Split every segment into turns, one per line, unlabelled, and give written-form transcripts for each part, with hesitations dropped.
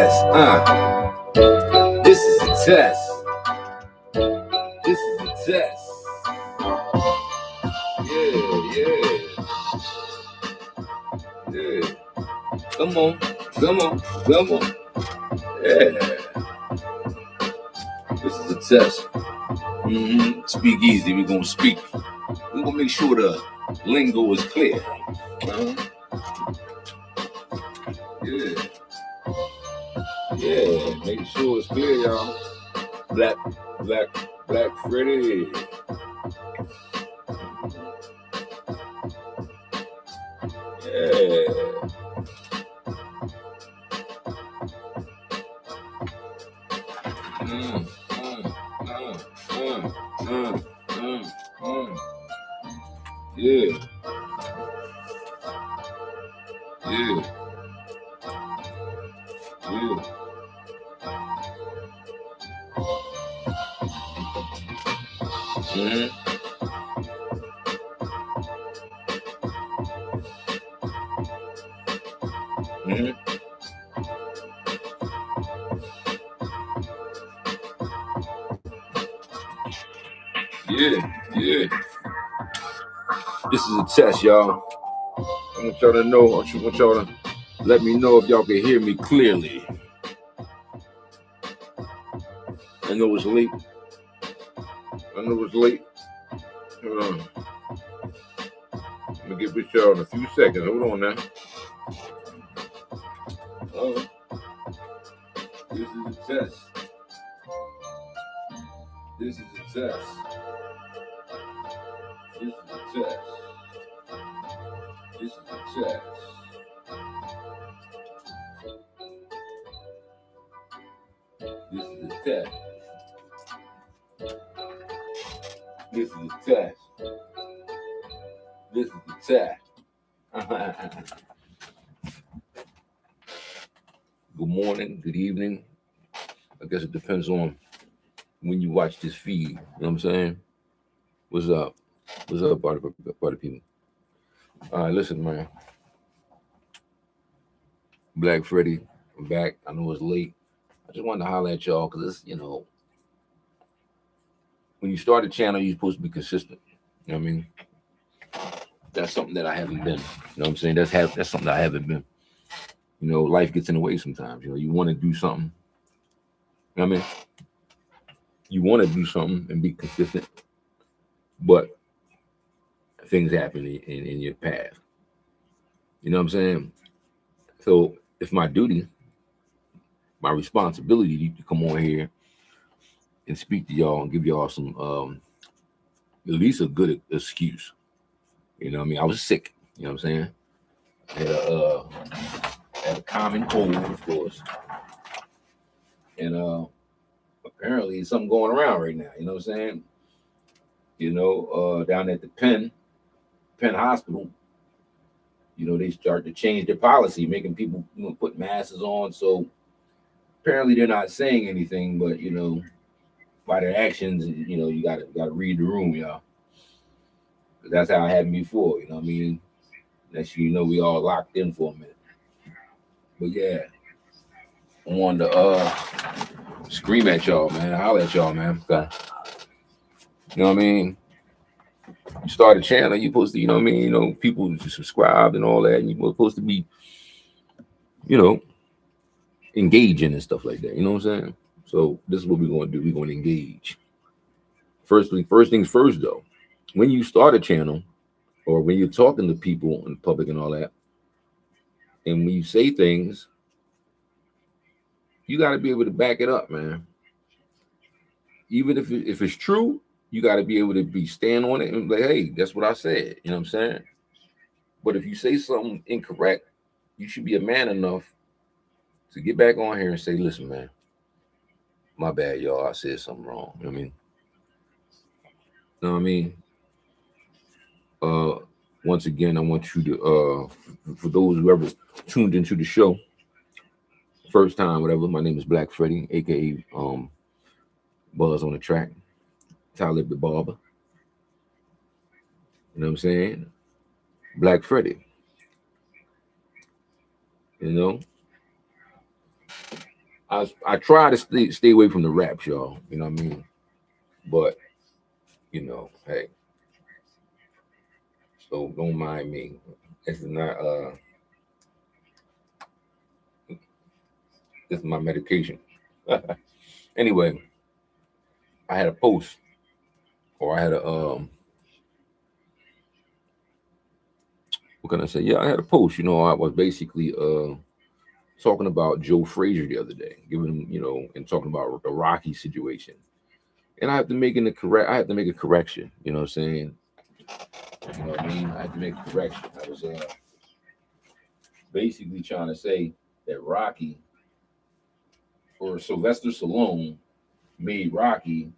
test. This is a test. This is a test. Yeah. Come on. Yeah. This is a test. Speak easy. We're gonna speak. We're gonna make sure the lingo is clear. Yeah. Make sure it's clear, y'all. Black Freddy. Yeah. Yeah. Yeah. This is a test, y'all. I want y'all to know. I want y'all to let me know if y'all can hear me clearly. I know it's late. Hold on. I'm gonna get with y'all in a few seconds. Hold on now. This is a test. This is a test. This is a test. This is a test. This is a test. This is a test. This is a test. Good morning, good evening. I guess it depends on when you watch this feed. You know what I'm saying? What's up? What's up, party people? All right, listen, man. Black Freddy, I'm back. I know it's late. I just wanted to holler at y'all because it's, when you start a channel, you're supposed to be consistent. You know what I mean? That's something that I haven't been. You know what I'm saying? That's something I haven't been. Life gets in the way sometimes. You want to do something. You know what I mean? You want to do something and be consistent, but things happen in your path. You know what I'm saying? So it's my duty, my responsibility to come on here and speak to y'all and give y'all some, at least a good excuse. You know what I mean? I was sick. You know what I'm saying? I had a common cold, of course. And apparently something going around right now. You know what I'm saying? Down at the Penn Hospital, they start to change their policy, making people put masks on. So apparently they're not saying anything, but by their actions, you gotta read the room, y'all. That's how it happened before. You know what I mean? Next you know, we all locked in for a minute. But yeah, I wanted to scream at y'all, man. Holler at y'all, man. Okay. You know what I mean? You start a channel, you're supposed to, people subscribe and all that, and you're supposed to be, engaging and stuff like that. You know what I'm saying? So this is what we're going to do. We're going to engage. First things first, though. When you start a channel, or when you're talking to people in public and all that, and when you say things, you got to be able to back it up, man. Even if it's true, you got to be able to stand on it and be like, hey, that's what I said. You know what I'm saying? But if you say something incorrect, you should be a man enough to get back on here and say, listen, man, my bad, y'all. I said something wrong. You know what I mean? Once again, I want you to, for those who ever tuned into the show, first time, whatever, my name is Black Freddy, aka Buzz on the Track, Talib the Barber. You know what I'm saying? Black Freddy. I try to stay away from the raps, y'all. You know what I mean? But you know, hey, so don't mind me. This is not this is my medication. Anyway, I had a post, or I had a what can I say? Yeah, I had a post. You know, I was basically talking about Joe Frazier the other day, giving him, you know, and talking about the Rocky situation. And I have to make I have to make a correction. You know what I'm saying? You know what I mean? I have to make a correction. I was basically trying to say that Rocky or Sylvester Stallone made Rocky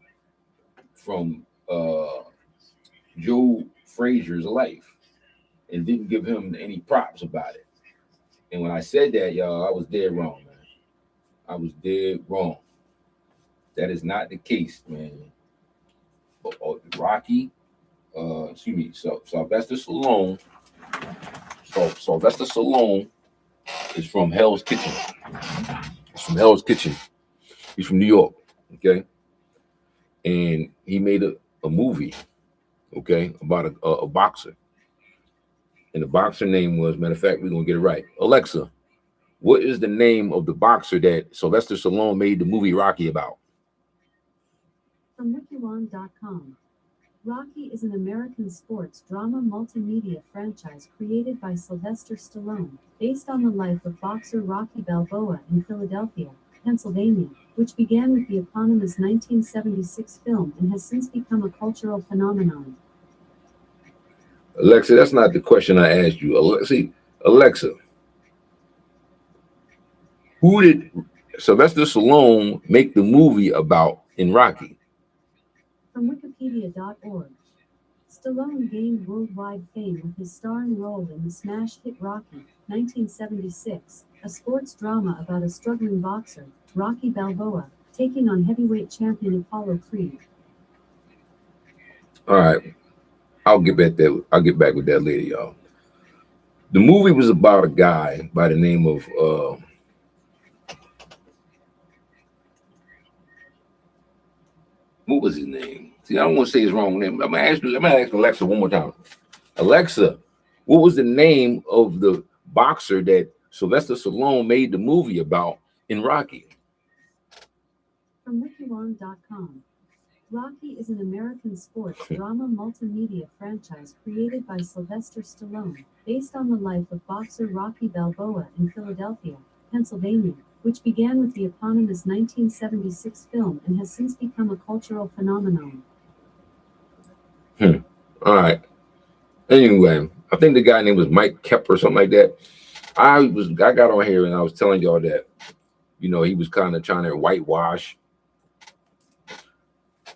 from Joe Frazier's life and didn't give him any props about it. And when I said that, y'all, I was dead wrong, man. I was dead wrong. That is not the case, man. But Rocky, excuse me, Sylvester Stallone. So Sylvester Stallone is from Hell's Kitchen. He's from Hell's Kitchen. He's from New York, okay? And he made a movie, okay, about a boxer. And the boxer name was, matter of fact, we're gonna get it right. Alexa, what is the name of the boxer that Sylvester Stallone made the movie Rocky about?
From Wikilon.com. Rocky is an American sports drama multimedia franchise created by Sylvester Stallone, based on the life of boxer Rocky Balboa in Philadelphia, Pennsylvania, which began with the eponymous 1976 film and has since become a cultural phenomenon.
Alexa, that's not the question I asked you. Alexa, who did Sylvester Stallone make the movie about in Rocky?
From Wikipedia.org. Stallone gained worldwide fame with his starring role in the smash hit Rocky, 1976, a sports drama about a struggling boxer, Rocky Balboa, taking on heavyweight champion Apollo Creed.
All right, I'll get back with that later, y'all. The movie was about a guy by the name of what was his name? See, I don't want to say his wrong name. I'm gonna ask Alexa one more time. Alexa, what was the name of the boxer that Sylvester Stallone made the movie about in Rocky?
From Wikilon.com. Rocky is an American sports drama multimedia franchise created by Sylvester Stallone, based on the life of boxer Rocky Balboa in Philadelphia, Pennsylvania, which began with the eponymous 1976 film and has since become a cultural phenomenon.
All right. Anyway, I think the guy name was Mike Kepper or something like that. I got on here and I was telling y'all that, you know, he was kind of trying to whitewash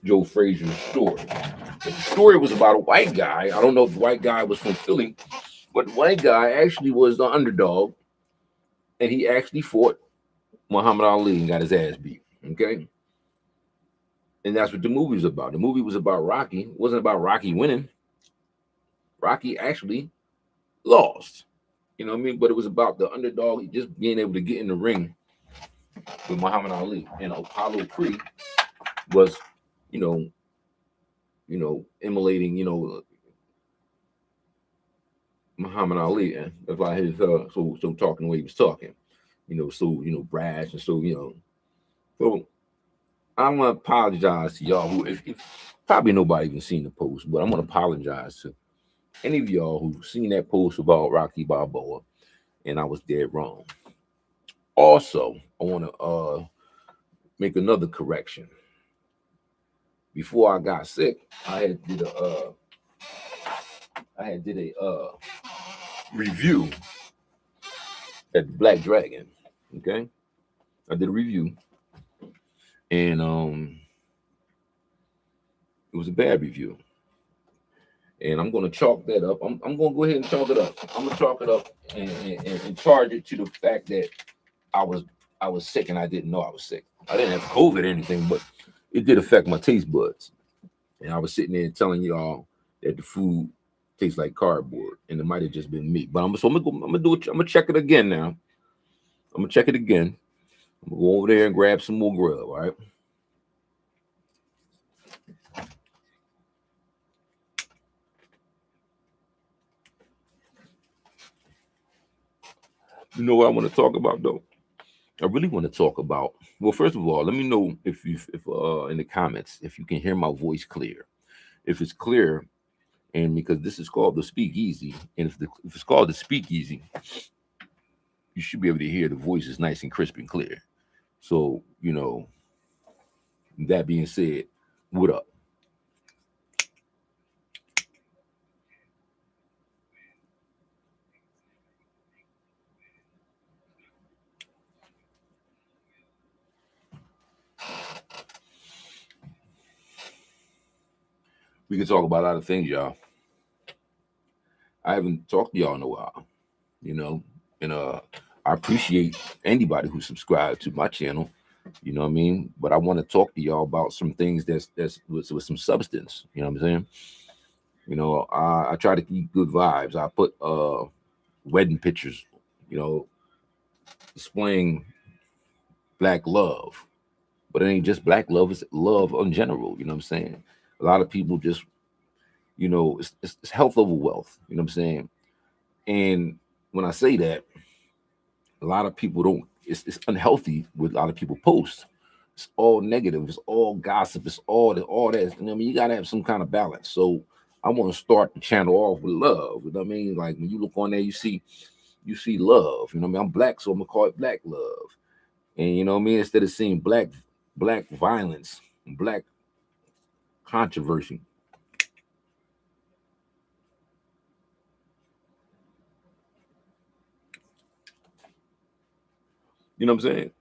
Joe Frazier's story. But the story was about a white guy. I don't know if the white guy was from Philly, but the white guy actually was the underdog, and he actually fought Muhammad Ali and got his ass beat. Okay, and that's what the movie was about. The movie was about Rocky. It wasn't about Rocky winning. Rocky actually lost. You know what I mean? But it was about the underdog just being able to get in the ring with Muhammad Ali, and Apollo Creed was, you know, emulating, you know, Muhammad Ali, and that's why his so talking the way he was talking, you know, so brash and so so I want to apologize to y'all who if probably nobody even seen the post, but I'm gonna apologize to any of y'all who seen that post about Rocky Balboa, and I was dead wrong. Also, I want to make another correction. Before I got sick, I had did a review at the Black Dragon. Okay, I did a review, and it was a bad review. And I'm gonna chalk that up. I'm gonna go ahead and chalk it up. I'm gonna chalk it up and charge it to the fact that I was sick and I didn't know I was sick. I didn't have COVID or anything, but it did affect my taste buds. And I was sitting there telling y'all that the food tastes like cardboard, and it might have just been me. But I'm gonna check it again now. I'm gonna check it again, I'm gonna go over there and grab some more grub, all right? You know what I want to talk about though? I really want to talk about. Well, first of all, let me know if in the comments if you can hear my voice clear. If it's clear, and because this is called the Speakeasy, and if it's called the Speakeasy, you should be able to hear the voice is nice and crisp and clear. So that being said, what up? We can talk about a lot of things, y'all. I haven't talked to y'all in a while, you know, and I appreciate anybody who subscribed to my channel. You know what I mean? But I want to talk to y'all about some things that's with some substance. You know what I'm saying? I try to keep good vibes. I put wedding pictures, displaying black love. But it ain't just black love, it's love in general. You know what I'm saying? A lot of people just, it's health over wealth. You know what I'm saying? And when I say that, a lot of people don't, it's unhealthy with a lot of people post. It's all negative, it's all gossip, it's all that. You know what I mean? You gotta have some kind of balance. So I want to start the channel off with love. You know what I mean? Like when you look on there, you see love. You know what I mean? I'm black, so I'm gonna call it black love. And you know what I mean? Instead of seeing black violence, black controversy. You know what I'm saying?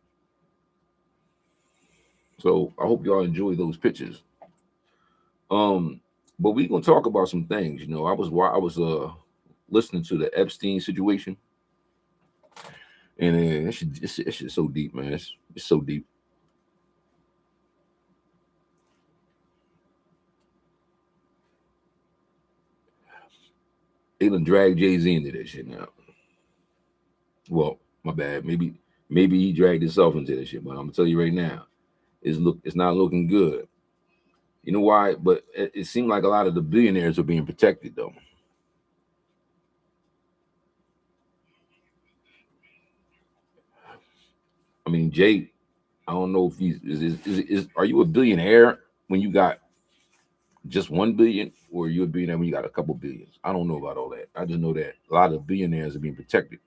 So I hope y'all enjoy those pictures. Um, but we gonna talk about some things. I was listening to the Epstein situation, and it's so deep, man. It's so deep. They done drag Jay-Z into this shit now. Well, my bad. Maybe he dragged himself into this shit, but I'm gonna tell you right now, it's not looking good. You know why? But it seemed like a lot of the billionaires are being protected though. I mean, Jay, I don't know if he's are you a billionaire when you got just 1 billion, or you're a billionaire when you got a couple billions? I don't know about all that. I just know that a lot of billionaires are being protected.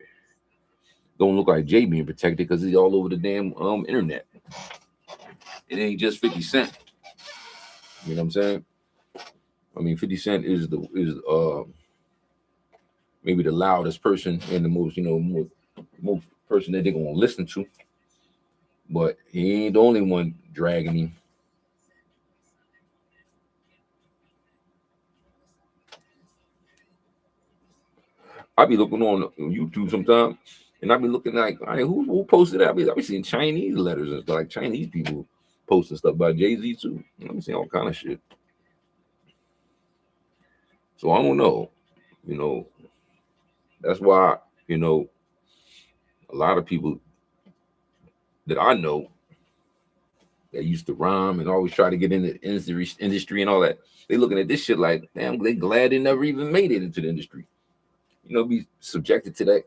Don't look like Jay being protected because he's all over the damn internet. It ain't just 50 Cent. You know what I'm saying? I mean, 50 Cent is maybe the loudest person and the most, most person that they're gonna listen to. But he ain't the only one dragging him. I be looking on YouTube sometimes, and I be looking like, who posted that? I be seeing Chinese letters and stuff, like Chinese people posting stuff about Jay-Z too. I be seeing all kind of shit. So I don't know. You know, that's why, a lot of people that I know that used to rhyme and always try to get in the industry and all that, they looking at this shit like, damn, they glad they never even made it into the industry. Be subjected to that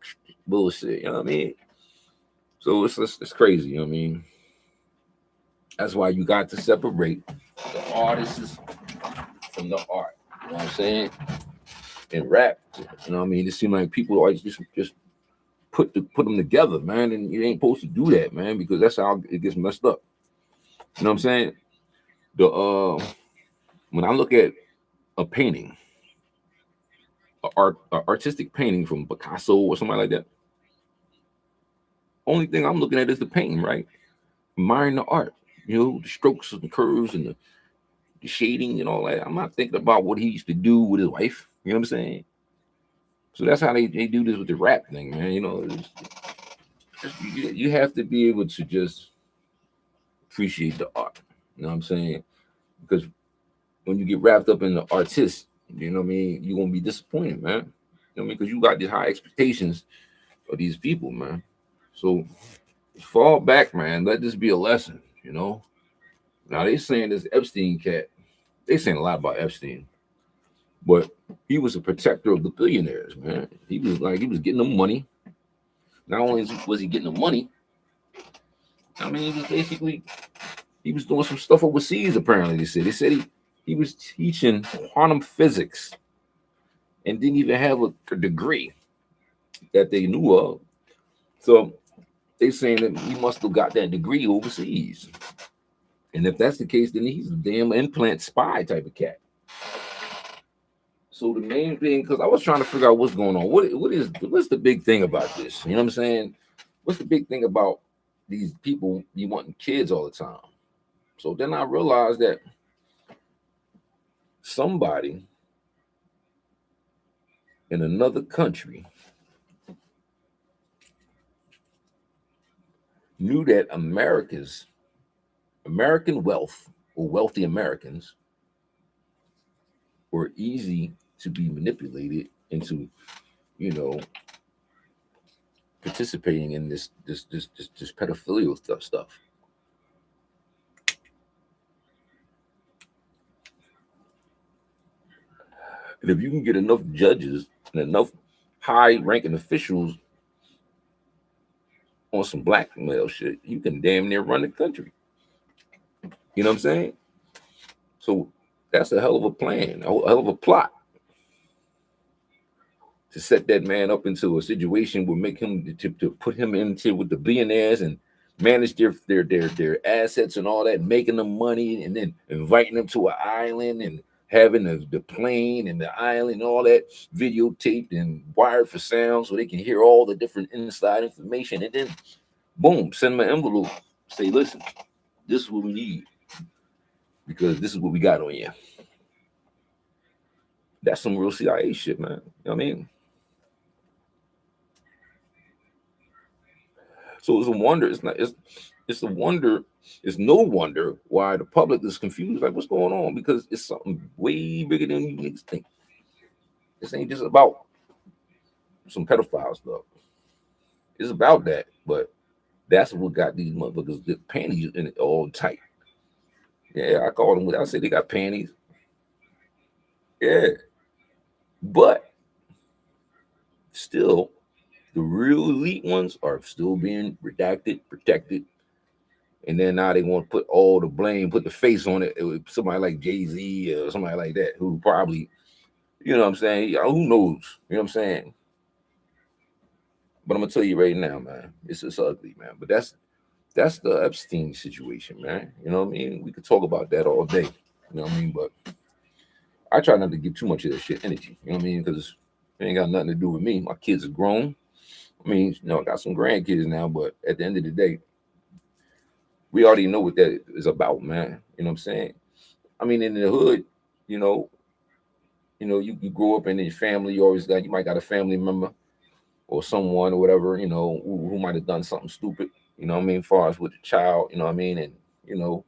bullshit. You know what I mean? So it's crazy. You know what I mean? That's why you got to separate the artists from the art. You know what I'm saying? And rap. You know what I mean? It seems like people always just put them together, man. And you ain't supposed to do that, man, because that's how it gets messed up. You know what I'm saying? The when I look at a painting, a artistic painting from Picasso or somebody like that, only thing I'm looking at is the painting, right? Admiring the art, the strokes and the curves and the shading and all that. I'm not thinking about what he used to do with his wife. You know what I'm saying? So that's how they do this with the rap thing, man. You have to be able to just appreciate the art. You know what I'm saying? Because when you get wrapped up in the artist, you know what I mean, you're gonna be disappointed, man. You know what I mean? Because you got these high expectations of these people, man. So fall back, man. Let this be a lesson, you know. Now they saying this Epstein cat, they saying a lot about Epstein, but he was a protector of the billionaires, man. He was getting them money. Not only was he getting the money, I mean, he was basically he was doing some stuff overseas. Apparently, they said he was teaching quantum physics and didn't even have a degree that they knew of. So they saying that he must have got that degree overseas. And if that's the case, then he's a damn implant spy type of cat. So the main thing, because I was trying to figure out what's going on. What's the big thing about this? You know what I'm saying? What's the big thing about these people be wanting kids all the time? So then I realized that somebody in another country knew that American wealth or wealthy Americans were easy to be manipulated into, you know, participating in this pedophilial stuff. And if you can get enough judges and enough high-ranking officials on some blackmail shit, you can damn near run the country. You know what I'm saying? So that's a hell of a plan, a hell of a plot to set that man up into a situation will make him to put him into with the billionaires and manage their assets and all that, making them money and then inviting them to an island and having the plane and the island and all that videotaped and wired for sound so they can hear all the different inside information and then boom, send them an envelope, say, listen, this is what we need because this is what we got on you. That's some real CIA shit, man. You know what I mean? So it's a wonder. It's a wonder. It's no wonder why the public is confused. Like, what's going on? Because it's something way bigger than you niggas think. This ain't just about some pedophile stuff. It's about that, but that's what got these motherfuckers the panties in it all tight. Yeah, I called them. I said they got panties. Yeah, but still, the real elite ones are still being redacted, protected. And then now they want to put all the blame, put the face on it with somebody like Jay-Z or somebody like that, who probably, you know what I'm saying? Who knows? You know what I'm saying? But I'm gonna tell you right now, man, it's just ugly, man. But that's the Epstein situation, man. You know what I mean? We could talk about that all day. You know what I mean? But I try not to give too much of that shit energy. You know what I mean? Because it ain't got nothing to do with me. My kids are grown. I mean, I got some grandkids now, but at the end of the day, we already know what that is about, man. You know what I'm saying? I mean, in the hood, you know, you grow up in your family, you might got a family member or someone or whatever, who might have done something stupid, you know what I mean, as far as with the child, you know what I mean, and you know,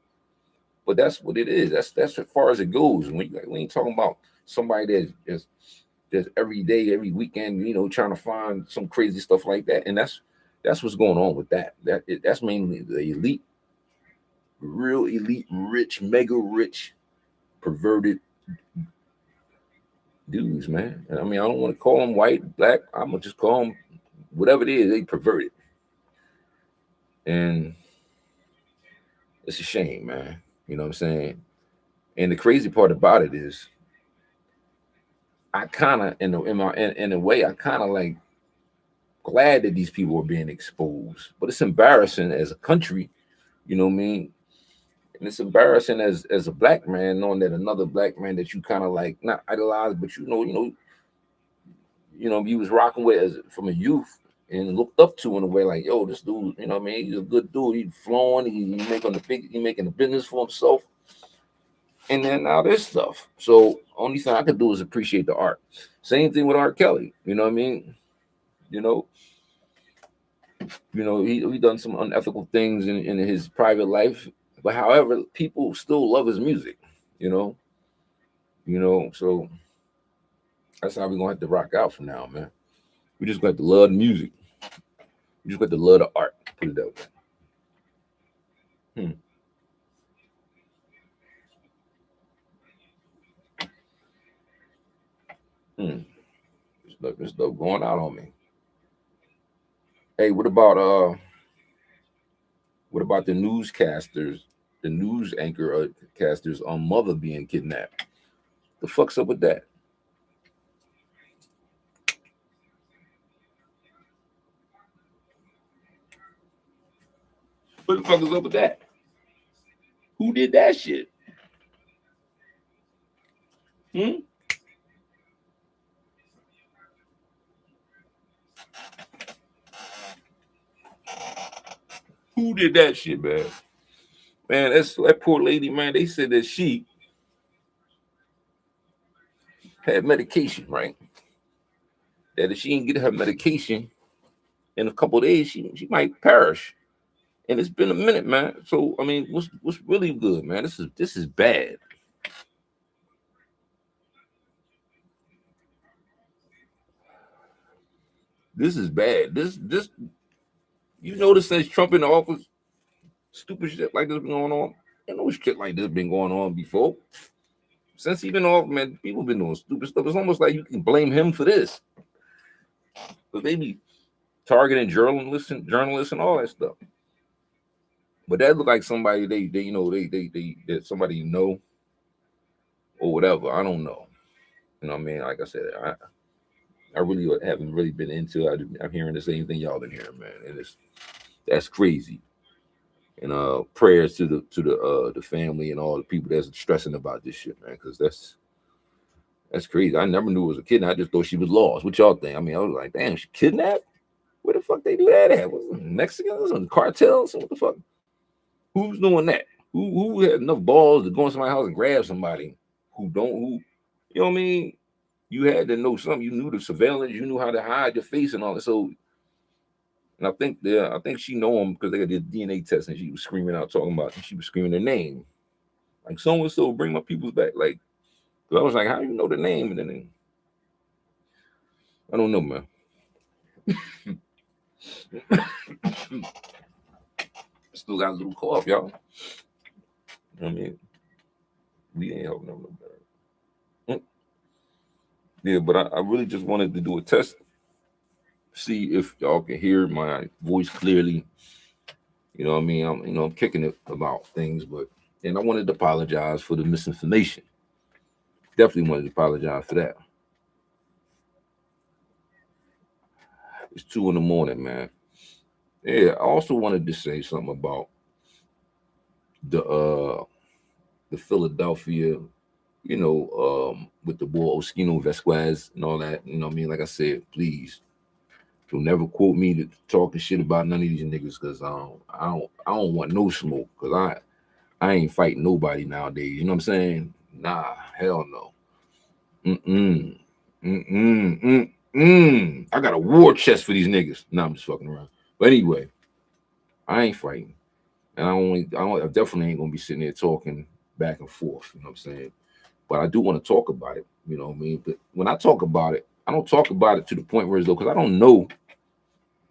but that's what it is. That's as far as it goes. We ain't talking about somebody that's every day, every weekend, trying to find some crazy stuff like that. And that's what's going on with that. That's mainly the elite, real elite, rich, mega rich, perverted dudes, man. And I mean, I don't want to call them white, black. I'm gonna just call them whatever it is. They perverted, and it's a shame, man. You know what I'm saying? And the crazy part about it is, I kind of, in a way, I kind of like glad that these people are being exposed. But it's embarrassing as a country. You know what I mean? And it's embarrassing as a black man knowing that another black man that you kind of like not idolize, but you was rocking with as from a youth and looked up to in a way like, yo, this dude, you know what I mean? He's a good dude. He's flowing. He making the business for himself. And then now this stuff. So only thing I could do is appreciate the art. Same thing with R. Kelly. You know what I mean? You know, he done some unethical things in his private life. But however, people still love his music. You know, so that's how we're gonna have to rock out from now, man. We just got to love the music. We just got to love the art. Put it that way. Hmm. Hmm. This stuff going out on me. Hey, what about the newscasters, the news anchor casters on mother being kidnapped? The fuck's up with that? What the fuck is up with that? Who did that shit? Hmm? Who did that shit, man? Man, that's that poor lady, man. They said that she had medication, right? That if she didn't get her medication in a couple of days, she might perish. And it's been a minute, man. So I mean, what's really good, man? This is bad. This is bad. This you notice since Trump in the office, stupid shit like this been going on. You know shit like this been going on before. Since he been off, man, people been doing stupid stuff. It's almost like you can blame him for this. But they be targeting journalists and all that stuff. But that look like somebody they you know they that somebody you know or whatever. I don't know. You know what I mean? Like I said, I really haven't really been into it. I'm hearing the same thing y'all been hearing, man, and that's crazy. And prayers to the family and all the people that's stressing about this shit, man, because that's crazy. I never knew it was a kid. I just thought she was lost. What y'all think? I mean, I was like, damn, she kidnapped? Where the fuck they do that at? Was it Mexicans and cartels? What the fuck? Who's doing that? Who had enough balls to go in somebody's house and grab somebody who you know what I mean? You had to know something. You knew the surveillance. You knew how to hide your face and all that. So, and I think she know him because they got the DNA test, and she was screaming out, talking about, she was screaming their name, like so and so, bring my peoples back. Like, I was like, how do you know the name? And then I don't know, man. Still got a little cough, y'all. I mean, we ain't helping them no better. Yeah, but I really just wanted to do a test, see if y'all can hear my voice clearly. You know what I mean? I'm kicking it about things, but and I wanted to apologize for the misinformation. Definitely wanted to apologize for that. It's 2 in the morning, man. Yeah, I also wanted to say something about the uh the Philadelphia, with the boy Oskino Vesquez and all that. You know what I mean? Like I said, please don't never quote me to talking shit about none of these niggas because I don't want no smoke because I ain't fighting nobody nowadays. You know what I'm saying? Nah, hell no. Mm-mm. Mm-mm. Mm-mm. I got a war chest for these niggas. Nah, I'm just fucking around. But anyway, I ain't fighting. And I definitely ain't gonna be sitting there talking back and forth. You know what I'm saying? But I do want to talk about it. You know what I mean? But when I talk about it, I don't talk about it to the point where it's though, because I don't know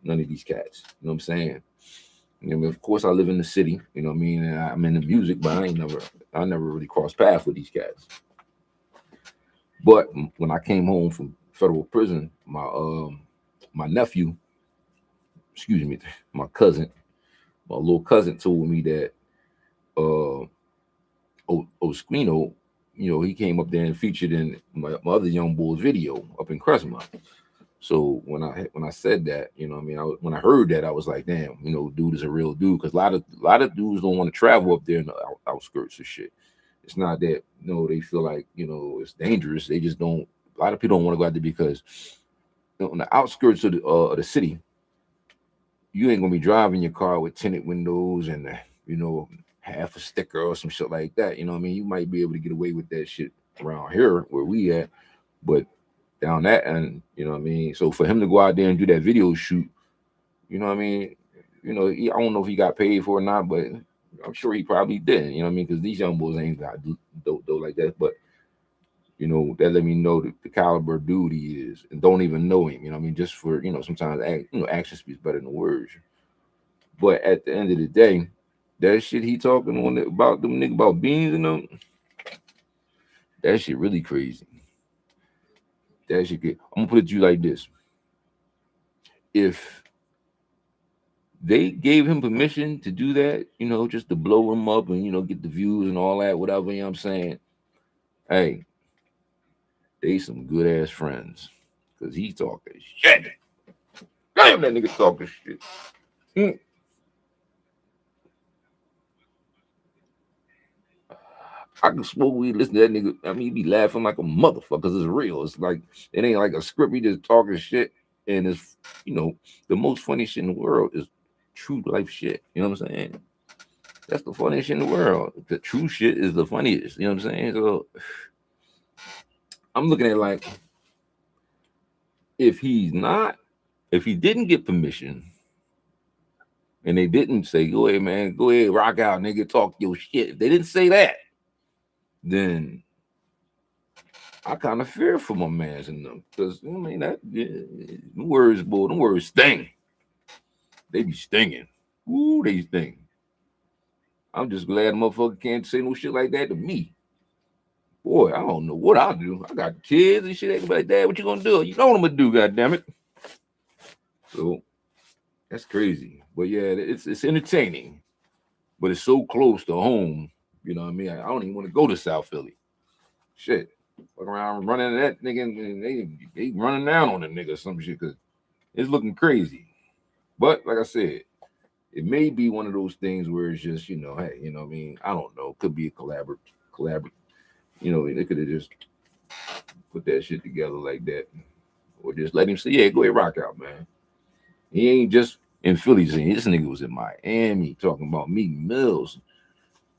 none of these cats. You know what I'm saying? I mean, of course, I live in the city. You know what I mean? And I'm in the music, but I never really crossed paths with these cats. But when I came home from federal prison, my nephew, excuse me, my cousin, my little cousin told me that uh Osquino, he came up there and featured in my other young boy's video up in Crestmont. So when I said that, you know, what I mean, when I heard that, I was like, damn, dude is a real dude because a lot of dudes don't want to travel up there in the outskirts of shit. It's not that they feel like it's dangerous. They just don't. A lot of people don't want to go out there because on the outskirts of the city, you ain't gonna be driving your car with tinted windows and half a sticker or some shit like that. You know what I mean? You might be able to get away with that shit around here where we at, but down that end, you know what I mean? So for him to go out there and do that video shoot, you know what I mean? I don't know if he got paid for it or not, but I'm sure he probably did. You know what I mean? Because these young boys ain't got dope like that. But that let me know the caliber of dude he is, and don't even know him. You know what I mean? Just for sometimes action speaks better than words. But at the end of the day, That shit he talking on about them nigga about beans and them. That shit really crazy. That shit. I'm gonna put it to you like this: if they gave him permission to do that, just to blow him up and get the views and all that, whatever. You know what I'm saying? Hey, they some good ass friends, cause he talking shit. Damn, that nigga talking shit. Mm. I can smoke weed, listen to that nigga. I mean, he be laughing like a motherfucker, cause it's real. It's like it ain't like a script. He just talking shit, and it's the most funny shit in the world is true life shit. You know what I'm saying? That's the funniest shit in the world. The true shit is the funniest. You know what I'm saying? So I'm looking at it like if he didn't get permission and they didn't say, go ahead, man, go ahead, rock out, nigga, talk your shit. If they didn't say that, then I kind of fear for my mans and them. Because I mean them words, boy, them words sting. They be stinging. Ooh, they sting. I'm just glad a motherfucker can't say no shit like that to me. Boy, I don't know what I'll do. I got kids and shit. Everybody, Dad, what you gonna do? You know what I'm gonna do, goddammit. So that's crazy. But yeah, it's entertaining. But it's so close to home. You know what I mean? I don't even want to go to South Philly. Shit. Fuck around running that nigga and they running down on the nigga or some shit because it's looking crazy. But like I said, it may be one of those things where it's just, hey, you know what I mean? I don't know. Could be a collaborate. They could have just put that shit together like that. Or just let him say, yeah, go ahead, rock out, man. He ain't just in Philly saying this nigga was in Miami talking about Meek Mills.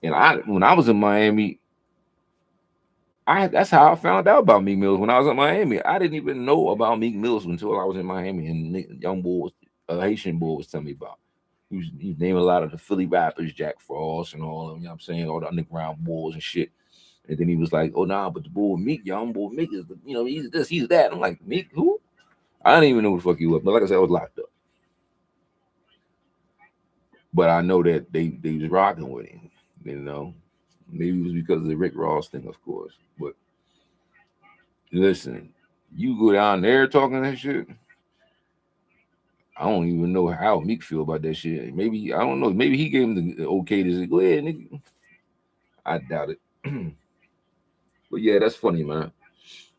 And when I was in Miami, that's how I found out about Meek Mills when I was in Miami. I didn't even know about Meek Mills until I was in Miami and young boy a Haitian boy was telling me about. He was naming a lot of the Philly rappers, Jack Frost and all of them, you know what I'm saying, all the underground boys and shit. And then he was like, oh, nah, but the boy Meek, young boy Meek is, he's this, he's that. I'm like, Meek, who? I didn't even know who the fuck he was. But like I said, I was locked up. But I know that they was rocking with him, Maybe it was because of the Rick Ross thing, of course. But listen, you go down there talking that shit, I don't even know how Meek feel about that shit. Maybe, I don't know, maybe he gave him the okay to say, go ahead, nigga. I doubt it. But yeah, that's funny, man.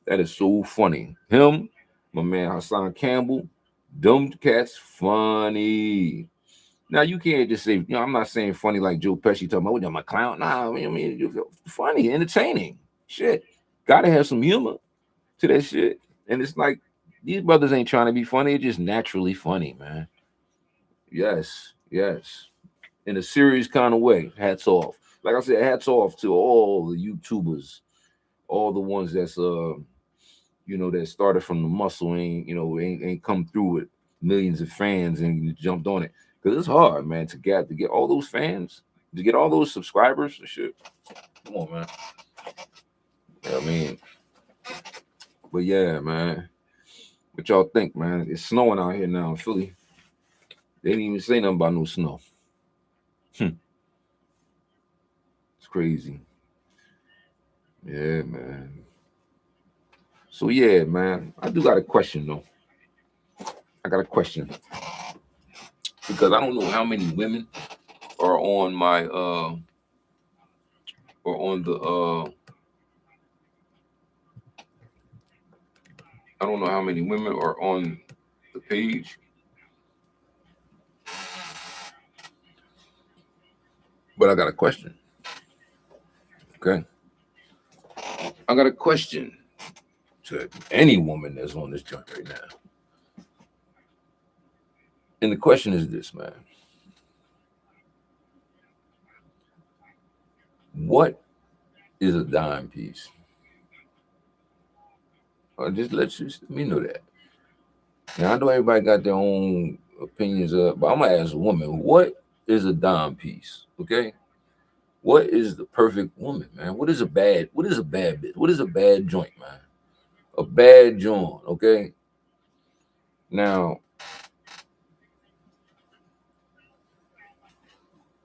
That is so funny. Him, my man Hassan Campbell, them cats funny. Now you can't just say, I'm not saying funny like Joe Pesci talking about, I'm a clown. Nah, you're funny, entertaining. Shit. Gotta have some humor to that shit. And it's like these brothers ain't trying to be funny, it's just naturally funny, man. Yes, yes. In a serious kind of way. Hats off. Like I said, hats off to all the YouTubers, all the ones that's that started from the muscle, ain't come through with millions of fans and jumped on it. Because it's hard, man, to get all those fans, to get all those subscribers and shit. Come on, man. Yeah, I mean, but yeah, man. What y'all think, man? It's snowing out here now in Philly. They didn't even say nothing about no snow. It's crazy. Yeah, man. So yeah, man. I do got a question though. I got a question because I don't know how many women are on my or on the I don't know how many women are on the page, but I got a question. Okay, I got a question to any woman that's on this joint right now, and the question is this, man: what is a dime piece? Or just let me know that. Now I know everybody got their own opinions, but I'm gonna ask a woman: what is a dime piece? Okay. What is the perfect woman, man? What is a bad bitch? What is a bad joint, man? A bad joint, okay? Now,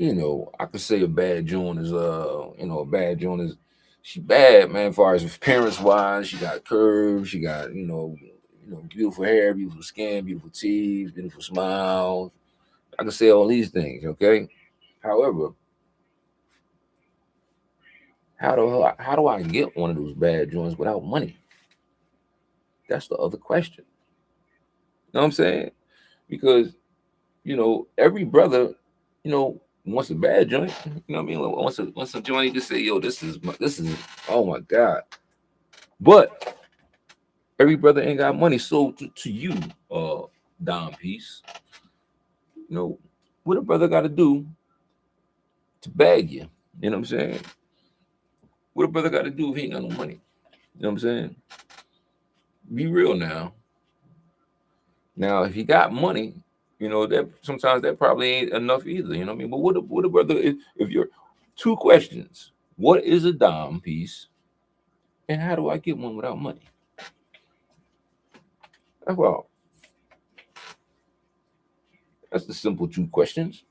I could say a bad joint is a bad joint is she bad, man, as far as appearance wise. She got curves, she got, beautiful hair, beautiful skin, beautiful teeth, beautiful smile. I can say all these things, okay? However, how do I get one of those bad joints without money? That's the other question. You know what I'm saying? Because every brother, wants a bad joint. You know what I mean? Like, wants a joint, he just say, yo, this is oh my God. But every brother ain't got money. So to you, Don Peace, you know, what a brother gotta do to bag you? You know what I'm saying? What a brother gotta do if he ain't got no money? You know what I'm saying? Be real now. Now, if he got money, that sometimes that probably ain't enough either. You know what I mean? But what a brother if you're two questions. What is a dime piece? And how do I get one without money? Well, that's the simple two questions.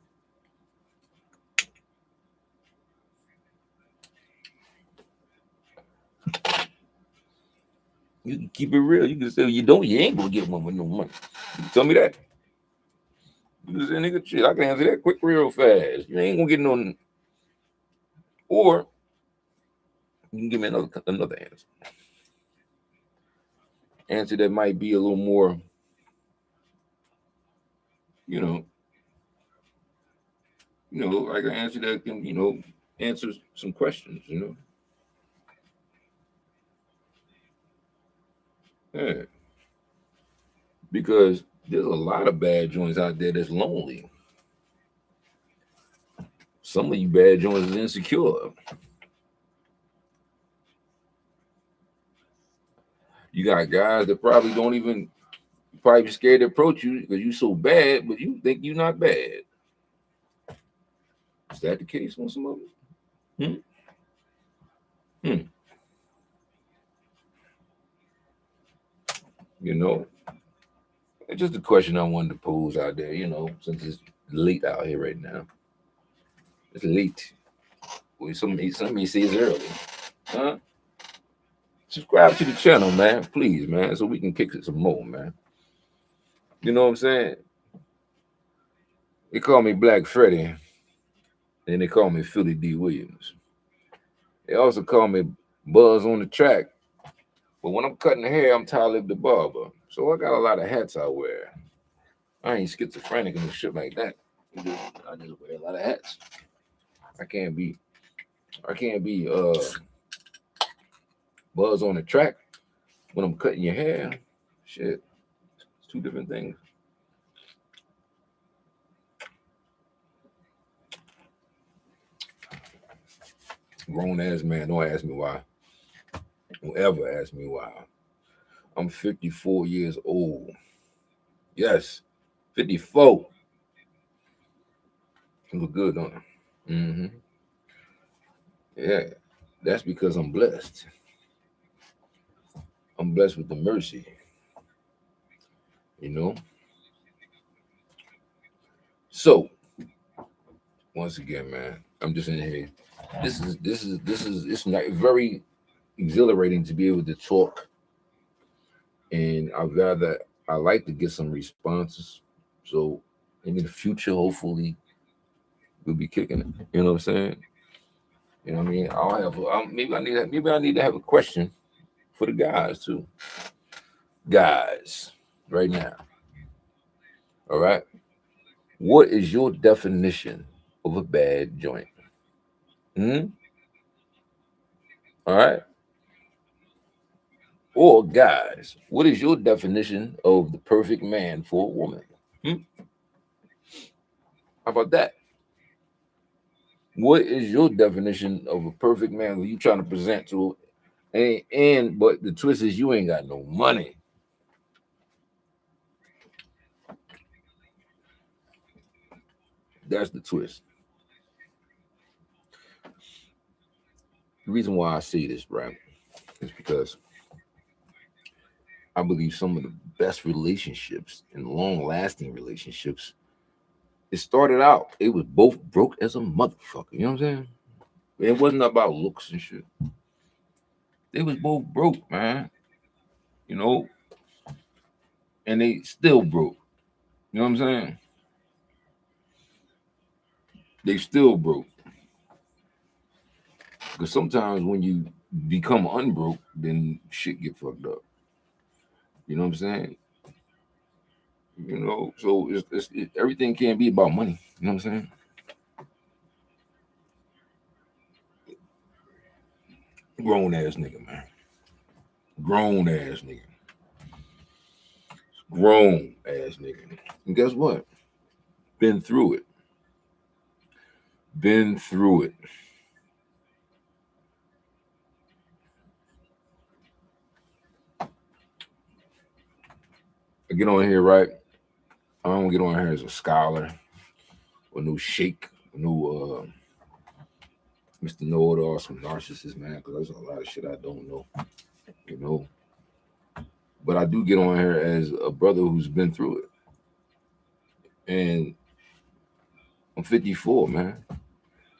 You can keep it real. You can say you ain't gonna get one with no money. You can tell me that. You can say, nigga, shit, I can answer that quick, real fast. You ain't gonna get no. Or you can give me another answer. Answer that might be a little more, you know, like an answer that can, answer some questions. Yeah. Because there's a lot of bad joints out there that's lonely. Some of you bad joints is insecure. You got guys that probably scared to approach you because you so bad, but you think you're not bad. Is that the case on some of them? Hmm? Hmm. You know, it's just a question I wanted to pose out there, since it's late out here right now. It's late. Well, some may say it's early. Huh? Subscribe to the channel, man, please, man, so we can kick it some more, man. You know what I'm saying? They call me Black Freddie, and they call me Philly D. Williams. They also call me Buzz on the track. But when I'm cutting the hair, I'm Talib the barber. So I got a lot of hats I wear. I ain't schizophrenic and shit like that. I just wear a lot of hats. I can't be Buzz on the track when I'm cutting your hair. Shit. It's two different things. Grown ass man, don't ask me why. Don't ever ask me why. I'm 54 years old. Yes, 54. I look good, don't I? Mm-hmm. Yeah, that's because I'm blessed. I'm blessed with the mercy, you know. So once again, man, I'm just in here. This is it's not very exhilarating to be able to talk, and I like to get some responses. So in the future, hopefully, we'll be kicking it. You know what I'm saying? You know what I mean? Maybe I need to have a question for the guys too. Guys, right now. All right. What is your definition of a bad joint? Hmm? All right. Or guys, what is your definition of the perfect man for a woman? Hmm? How about that? What is your definition of a perfect man that you trying to present to? And but the twist is you ain't got no money. That's the twist. The reason why I say this, right, is because I believe some of the best relationships and long-lasting relationships it started out, it was both broke as a motherfucker. You know what I'm saying? It wasn't about looks and shit. They was both broke, man. You know, and they still broke. You know what I'm saying? They still broke. Because sometimes when you become unbroke, then shit get fucked up. You know what I'm saying? You know, so everything can't be about money. You know what I'm saying? Grown ass nigga, man. Grown ass nigga. Grown ass nigga. And guess what? Been through it. Been through it. I get on here, right? I don't get on here as a scholar or no sheikh, no Mr. Know-it-all, some narcissist, man, because there's a lot of shit I don't know, you know. But I do get on here as a brother who's been through it. And I'm 54, man.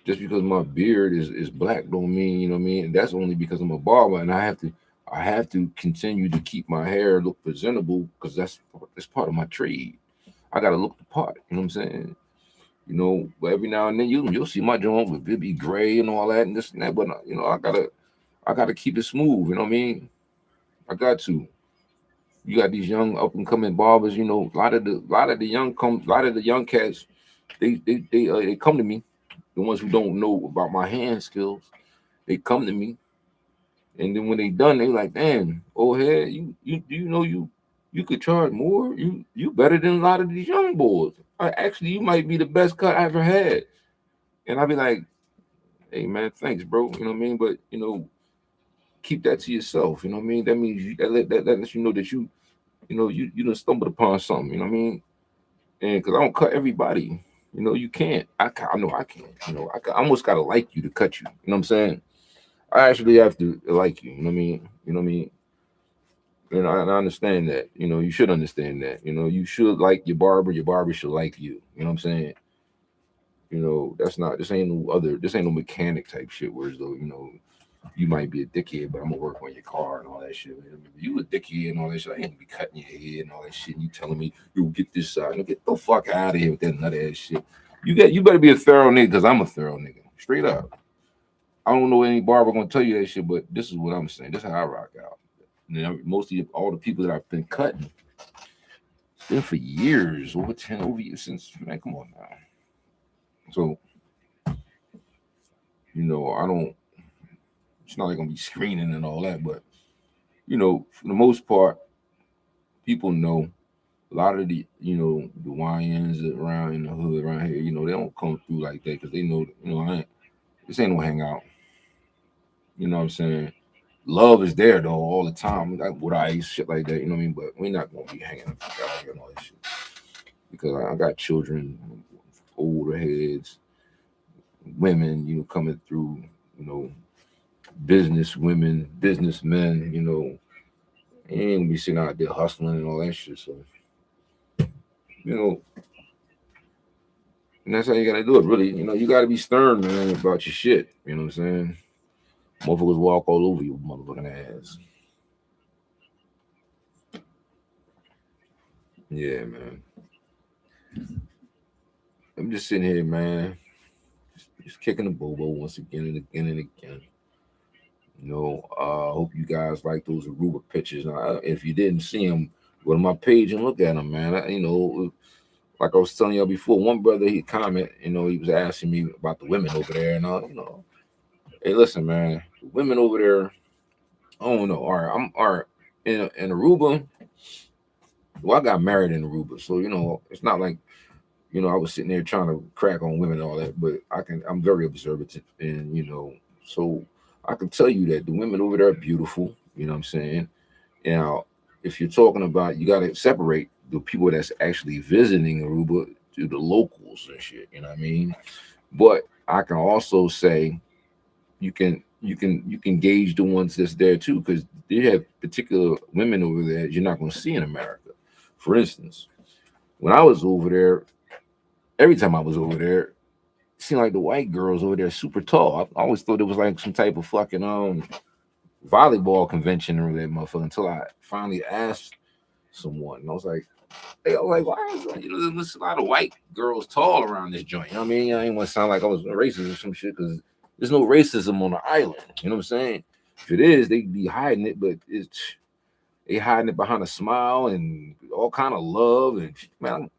Just because my beard is black don't mean, you know what I mean? That's only because I'm a barber and I have to continue to keep my hair look presentable because that's part of my trade. I gotta look the part, you know what I'm saying? You know, but every now and then you'll see my joint with it be gray and all that and this and that, but you know, I gotta keep it smooth, you know what I mean? I got to. You got these young up and coming barbers, you know, a lot of the young cats, they come to me, the ones who don't know about my hand skills, they come to me, and then when they done, they like, damn, oh hey, you know you could charge more, you better than a lot of these young boys. Actually, you might be the best cut I ever had, and I be like, hey man, thanks, bro, you know what I mean, but you know, keep that to yourself, you know what I mean. That means that lets you know that you know you done stumbled upon something, you know what I mean. And because I don't cut everybody, you know, you can't. I know I can't. You know, I almost gotta like you to cut you. You know what I'm saying? I actually have to like you. You know what I mean? You know what I mean? And I understand that. You know, you should understand that. You know, you should like your barber. Your barber should like you. You know what I'm saying? You know, that's not. This ain't no other. This ain't no mechanic type shit. Whereas though, you know, you might be a dickhead, but I'm gonna work on your car and all that shit. You a dickhead and all that shit. I ain't gonna be cutting your head and all that shit. And you telling me you get this side. Get the fuck out of here with that nut ass shit. You better be a thorough nigga because I'm a thorough nigga. Straight up. I don't know any barber gonna tell you that shit, but this is what I'm saying. This is how I rock out. You know, mostly all the people that I've been cutting, it's been for years, over years since, man, come on now. So, you know, I don't, it's not like I'm gonna be screening and all that, but you know, for the most part, people know a lot of the, you know, the YNs around in the hood around here, you know, they don't come through like that because they know, you know, this ain't no hangout. You know what I'm saying? Love is there though all the time, like with ice, shit like that. You know what I mean? But we're not gonna be hanging out here and all that shit because I got children, older heads, women, you know, coming through, you know, business women, businessmen, you know, ain't gonna be sitting out there hustling and all that shit. So, you know, and that's how you gotta do it, really. You know, you gotta be stern, man, about your shit. You know what I'm saying? Motherfuckers walk all over you, motherfucking ass. Yeah, man. I'm just sitting here, man, just kicking the bobo once again and again and again. You know, hope you guys like those Aruba pictures. Now, if you didn't see them, go to my page and look at them, man. You know, like I was telling y'all before, one brother he comment, you know, he was asking me about the women over there, and you know, hey, listen, man, the women over there, I don't know. All right, in Aruba. Well, I got married in Aruba, so you know, it's not like you know I was sitting there trying to crack on women and all that. But I'm very observative, and you know, so I can tell you that the women over there are beautiful. You know what I'm saying? Now, if you're talking about, you got to separate the people that's actually visiting Aruba to the locals and shit. You know what I mean? But I can also say you can gauge the ones that's there too because they have particular women over there you're not going to see in America. For instance, when I was over there, every time I was over there, it seemed like the white girls over there super tall. I always thought it was like some type of fucking volleyball convention or that motherfucker until I finally asked someone. And I was like, hey, I was like, why is there's a lot of white girls tall around this joint? You know what I mean? I ain't want to sound like I was racist or some shit because there's no racism on the island. You know what I'm saying? If it is, they be hiding it, but they hiding it behind a smile and all kind of love and man.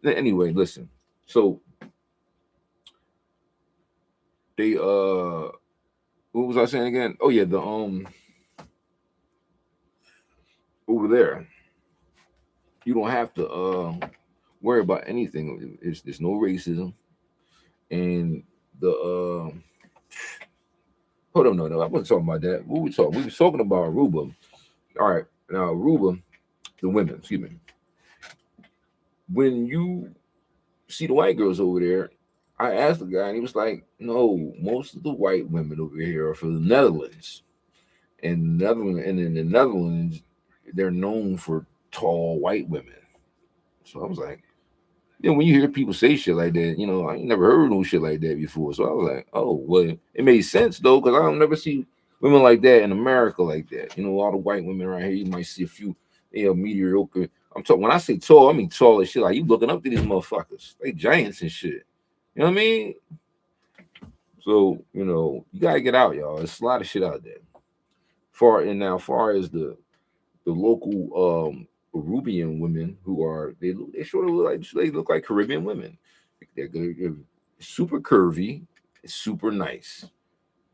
Anyway, listen. So they what was I saying again? Oh yeah, the over there, you don't have to worry about anything. There's no racism and the hold on, no, I wasn't talking about that. What we talking? We was talking about Aruba. All right, now Aruba, the women, excuse me. When you see the white girls over there, I asked the guy, and he was like, "No, most of the white women over here are from the Netherlands, and in the Netherlands, they're known for tall white women." So I was like, when you hear people say shit like that, I ain't never heard no shit like that before. So I was like, oh, well, it made sense though, because I don't never see women like that in America like that. All the white women around here, you might see a few, mediocre. I'm talking when I say tall, I mean tall as shit. Like you looking up to these motherfuckers, they giants and shit. You know what I mean? So you gotta get out, y'all. There's a lot of shit out there. Far as the local Peruvian women who are they sort of look like Caribbean women. They're super curvy, super nice.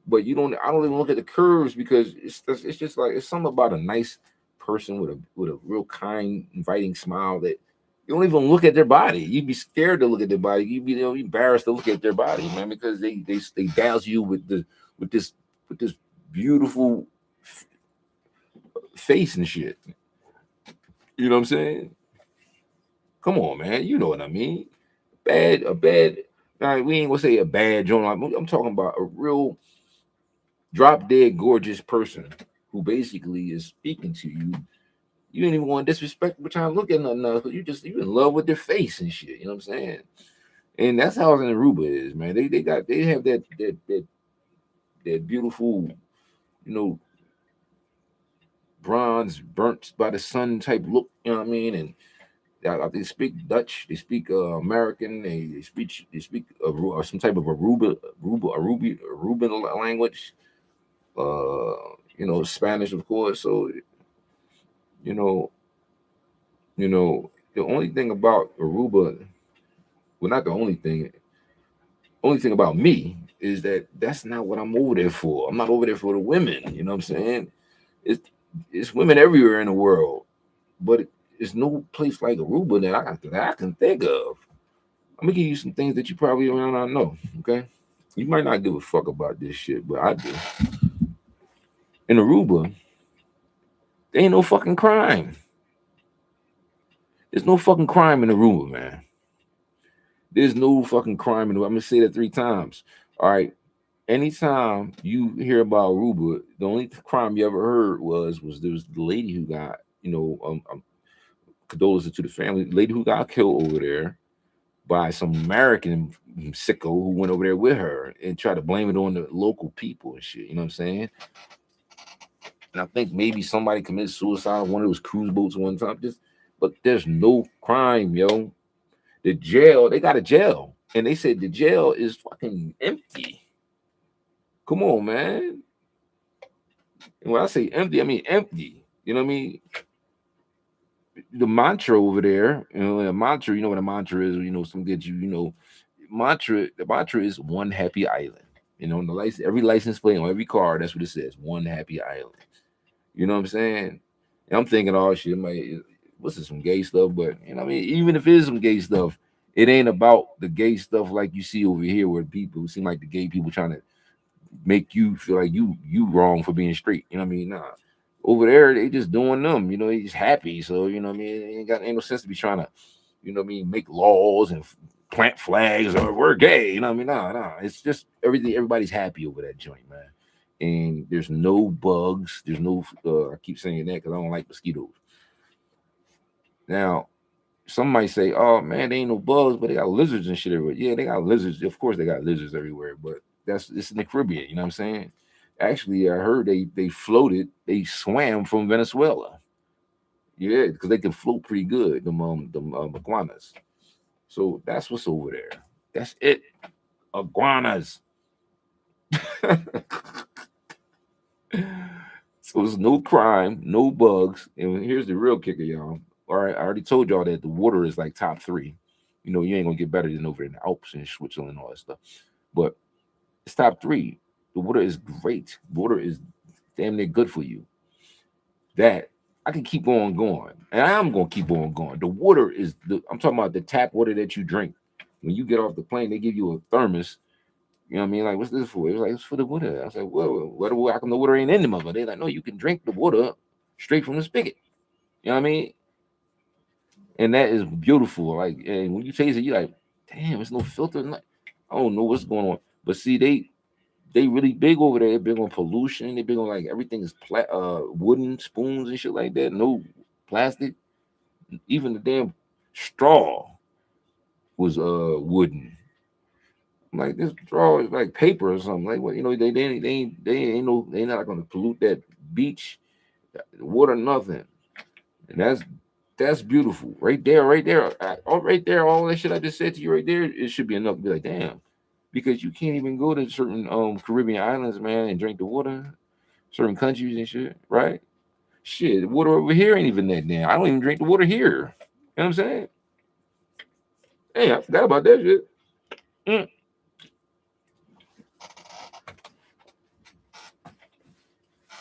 But I don't even look at the curves because it's just like it's something about a nice person with a real kind, inviting smile that you don't even look at their body. You'd be scared to look at their body. You'd be embarrassed to look at their body, man, because they dazzle you with this with this beautiful face and shit. You know what I'm saying? Come on, man. You know what I mean? A bad. We ain't gonna say a bad joint. I'm talking about a real drop dead gorgeous person who basically is speaking to you. You ain't even want to disrespect what trying to look at nothing else, but you in love with their face and shit. You know what I'm saying? And that's how in Aruba is, man. They have that beautiful, you know, bronze burnt by the sun type look. You know what I mean? And they speak Dutch. They speak American. They speak some type of Aruban language. Spanish, of course. So you know, the only thing about Aruba, well, not the only thing. Only thing about me is that that's not what I'm over there for. I'm not over there for the women. You know what I'm saying? It's it's women everywhere in the world, but it's no place like Aruba that I can think of. I'm gonna give you some things that you probably might not know. Okay, you might not give a fuck about this shit, but I do. In Aruba, there ain't no fucking crime. There's no fucking crime in Aruba, man. There's no fucking crime in Aruba. I'm gonna say that 3 times. All right. Anytime you hear about Aruba, the only crime you ever heard was there was the lady who got, condolences to the family, the lady who got killed over there by some American sicko who went over there with her and tried to blame it on the local people and shit. You know what I'm saying? And I think maybe somebody committed suicide on one of those cruise boats one time. But there's no crime, yo. The jail, they got a jail. And they said the jail is fucking empty. Come on, man. And when I say empty, I mean empty. You know what I mean? The mantra over there, a mantra, you know what a mantra is, some get you, the mantra is one happy island. On the license, every license plate on every car, that's what it says, one happy island. You know what I'm saying? And I'm thinking, oh shit, what's this, some gay stuff? But what I mean, even if it is some gay stuff, it ain't about the gay stuff like you see over here, where people seem like the gay people trying to make you feel like you wrong for being straight. You know what I mean? Nah. Over there, they just doing them. They just happy. So I mean, ain't no sense to be trying to, what I mean, make laws and plant flags or we're gay. You know what I mean? Nah. It's just everything. Everybody's happy over that joint, man. And there's no bugs. There's no. I keep saying that because I don't like mosquitoes. Now, Some might say, "Oh man, they ain't no bugs, but they got lizards and shit everywhere." Yeah, they got lizards. Of course, they got lizards everywhere, but it's in the Caribbean. You know what I'm saying? Actually, I heard they floated, they swam from Venezuela. Yeah, because they can float pretty good. The iguanas. So that's what's over there. That's it. Iguanas. So it's no crime, no bugs. And here's the real kicker, y'all. All right, I already told y'all that the water is like top three. You know, you ain't gonna get better than over in the Alps and Switzerland and all that stuff. But it's top three. The water is great. Water is damn near good for you. That I can keep on going. And I am gonna keep on going. The water is I'm talking about the tap water that you drink. When you get off the plane, they give you a thermos. You know what I mean? Like, what's this for? It was like, it's for the water. I was like, well, how come the water ain't in the mother? They're like, no, you can drink the water straight from the spigot. You know what I mean? And that is beautiful. Like, and when you taste it, you're like, damn, there's no filter. I don't know what's going on. But see, they really big over there. They're big on pollution. They're big on like everything is wooden spoons and shit like that. No plastic. Even the damn straw was wooden. I'm like, this straw is like paper or something. Like what, they not gonna pollute that beach, the water, nothing. And that's beautiful. Right there, right there. Right there, all that shit I just said to you right there, it should be enough to be like, damn. Because you can't even go to certain Caribbean islands, man, and drink the water. Certain countries and shit, right? Shit, the water over here ain't even that damn. I don't even drink the water here. You know what I'm saying? Hey, I forgot about that shit. Mm.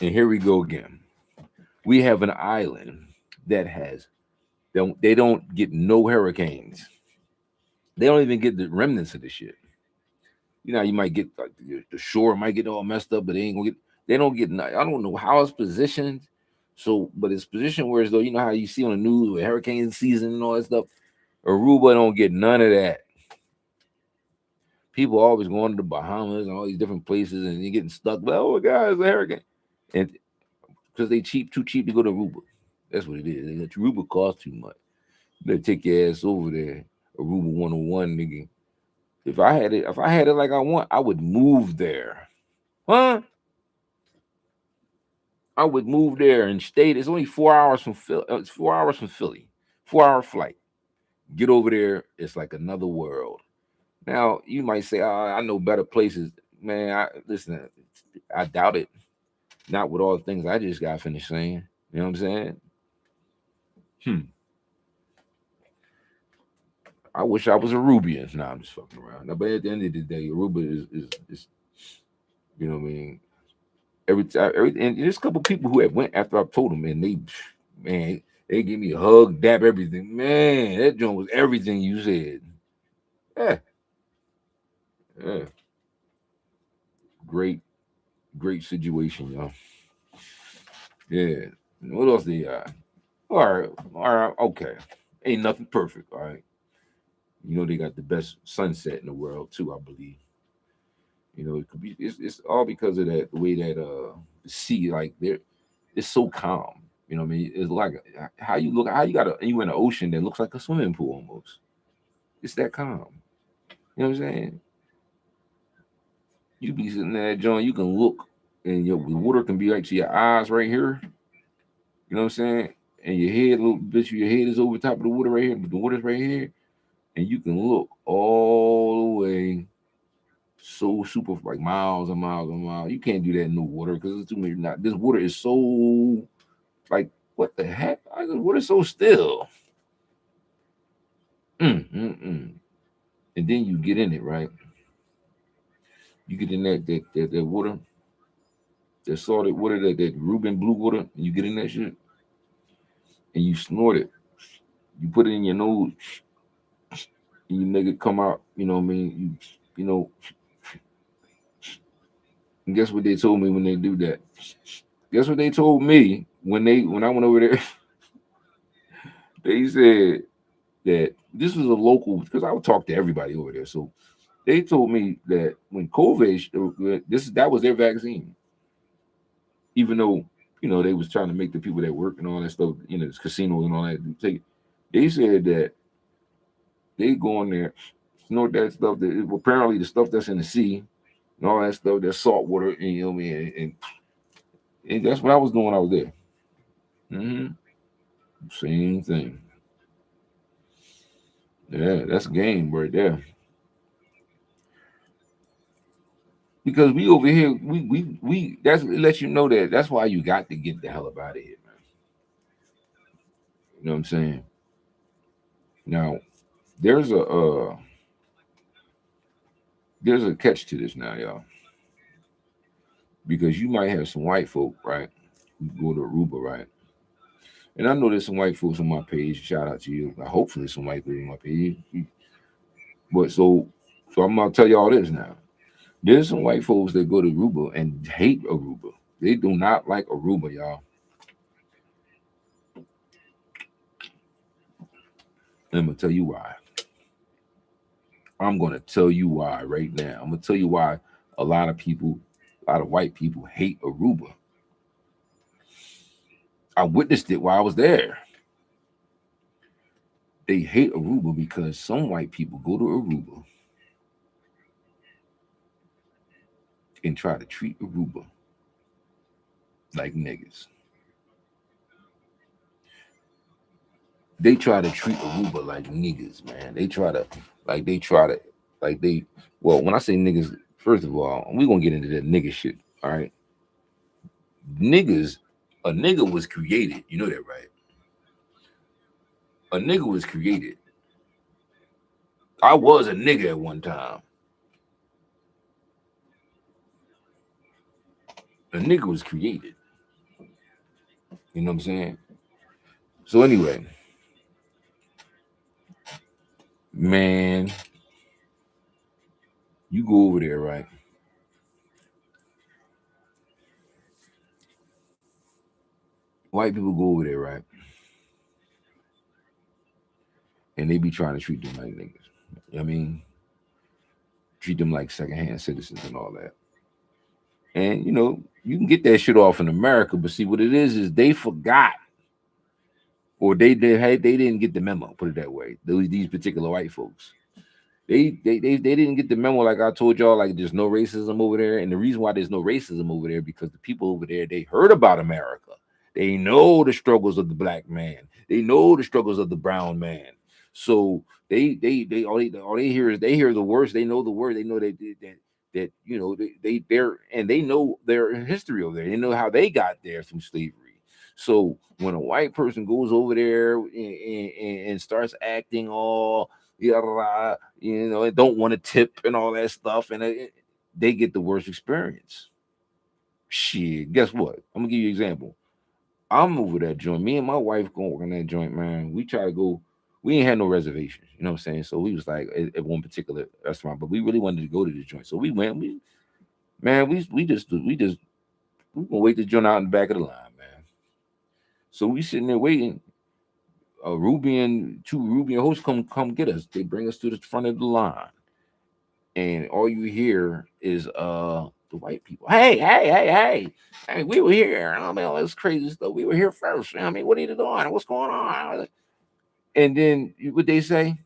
And here we go again. We have an island that has they don't get no hurricanes. They don't even get the remnants of the shit. You know, you might get like the shore might get all messed up, but they ain't gonna get. They don't get. I don't know how it's positioned. So, but it's positioned where as though you know how you see on the news with hurricane season and all that stuff. Aruba don't get none of that. People always going to the Bahamas and all these different places, and you're getting stuck. Well, oh my God, it's a hurricane, and because they too cheap to go to Aruba. That's what it is. Aruba costs too much. They take your ass over there. Aruba 101, nigga. If I had it like I want, I would move there. Huh? I would move there and stay. It's only 4 hours from Philly. It's 4 hours from Philly. 4 hour flight. Get over there. It's like another world. Now you might say, oh, I know better places. Man, listen. I doubt it. Not with all the things I just got finished saying. You know what I'm saying? Hmm. I wish I was a Rubian. Nah, I'm just fucking around. Now, but at the end of the day, Aruba is you know what I mean. And there's a couple people who have went after I told them, and man, they give me a hug, dap, everything. Man, that joint was everything you said. Yeah, yeah, great, great situation, y'all. Yeah. What else they got? All right, okay. Ain't nothing perfect, all right. You know they got the best sunset in the world too, I believe. You know, it could be it's all because of that the way that the sea like there it's so calm. You know what I mean? It's like how you got you in an ocean that looks like a swimming pool almost. It's that calm. You know what I'm saying? You be sitting there, John, you can look and the water can be right to your eyes right here. You know what I'm saying? And your head, a little bit of your head is over top of the water right here, but the water's right here. And you can look all the way so super like miles and miles and miles. You can't do that in the water because it's too many. Not this water is so like what the heck? This water is so still. Mm. And then you get in it, right? You get in that water, that salted water, that Reuben blue water. And you get in that shit and you snort it. You put it in your nose and you make it come out. You know what I mean? You know. And guess what they told me when they do that? Guess what they told me when I went over there? They said that this was a local because I would talk to everybody over there. So they told me that when COVID, that was their vaccine, even though they was trying to make the people that work and all that stuff, this casinos and all that take it. They said that they go in there, snort that stuff. That apparently the stuff that's in the sea and all that stuff, that's salt water. And, you know what I mean? And that's what I was doing when I was there. hmm Same thing. Yeah, that's a game right there. Because we over here, we that's it lets you know that that's why you got to get the hell up out of here, man. You know what I'm saying? Now, there's a catch to this now, y'all. Because you might have some white folk, right? Who go to Aruba, right? And I know there's some white folks on my page. Shout out to you. Hopefully, some white people on my page. But so I'm gonna tell you all this now. There's some white folks that go to Aruba and hate Aruba. They do not like Aruba, y'all. And I'm gonna tell you why. I'm gonna tell you why right now. I'm gonna tell you why a lot of people, a lot of white people hate Aruba. I witnessed it while I was there. They hate Aruba because some white people go to Aruba and try to treat Aruba like niggas. They try to treat Aruba like niggas, man. They try to, like they, well, when I say niggas, first of all, we gonna get into that nigga shit, all right? Niggas, a nigga was created, you know that, right? A nigga was created. I was a nigga at one time. A nigga was created. You know what I'm saying? So anyway, man, you go over there, right? White people go over there, right? And they be trying to treat them like niggas. You know what I mean, treat them like secondhand citizens and all that. And you can get that shit off in America, but see what it is they forgot, or they didn't get the memo. Put it that way. These particular white folks, they didn't get the memo. Like I told y'all, like there's no racism over there, and the reason why there's no racism over there because the people over there they heard about America. They know the struggles of the black man. They know the struggles of the brown man. So all they hear is they hear the words. They know the word. They know that they're and they know their history over there. They know how they got there through slavery. So when a white person goes over there and starts acting all yeah, and don't want to tip and all that stuff, and they get the worst experience. Shit, guess what? I'm gonna give you an example. I'm over that joint. Me and my wife going work on that joint, man. We try to go. We ain't had no reservations, you know what I'm saying? So we was like at one particular restaurant, but we really wanted to go to the joint. So we went. We gonna wait the joint out in the back of the line, man. So we sitting there waiting. A two Rubian hosts come get us. They bring us to the front of the line, and all you hear is the white people. Hey, we were here. I mean, all this crazy stuff. We were here first. I mean, what are you doing? What's going on? And then what they say?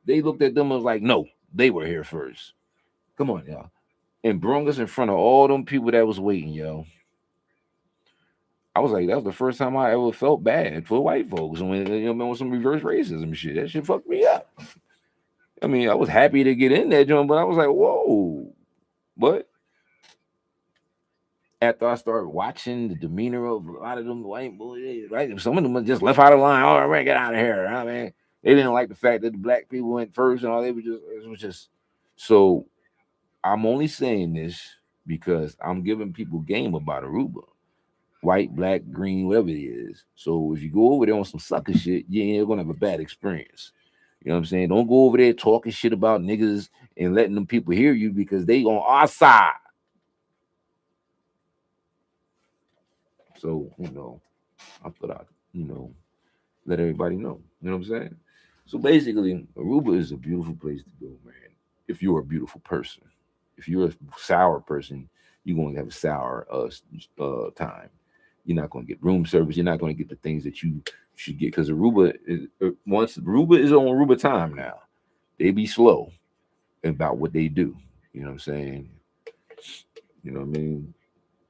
They looked at them and was like, no, they were here first. Come on, y'all. And brung us in front of all them people that was waiting, yo. I was like, that was the first time I ever felt bad for white folks. When with some reverse racism shit. That shit fucked me up. I mean, I was happy to get in that joint, but I was like, whoa. But after I started watching the demeanor of a lot of them white boys, right? Some of them just left out of line. Oh, man, get out of here. I mean, they didn't like the fact that the black people went first and all. It was just. So I'm only saying this because I'm giving people game about Aruba, white, black, green, whatever it is. So if you go over there on some sucker shit, you're gonna have a bad experience. You know what I'm saying? Don't go over there talking shit about niggas and letting them people hear you because they on our side. So I thought I'd let everybody know. You know what I'm saying? So basically, Aruba is a beautiful place to go, man. If you're a beautiful person, if you're a sour person, you're going to have a sour time. You're not going to get room service. You're not going to get the things that you should get because Aruba is once Aruba is on Aruba time now. They be slow about what they do. You know what I'm saying? You know what I mean?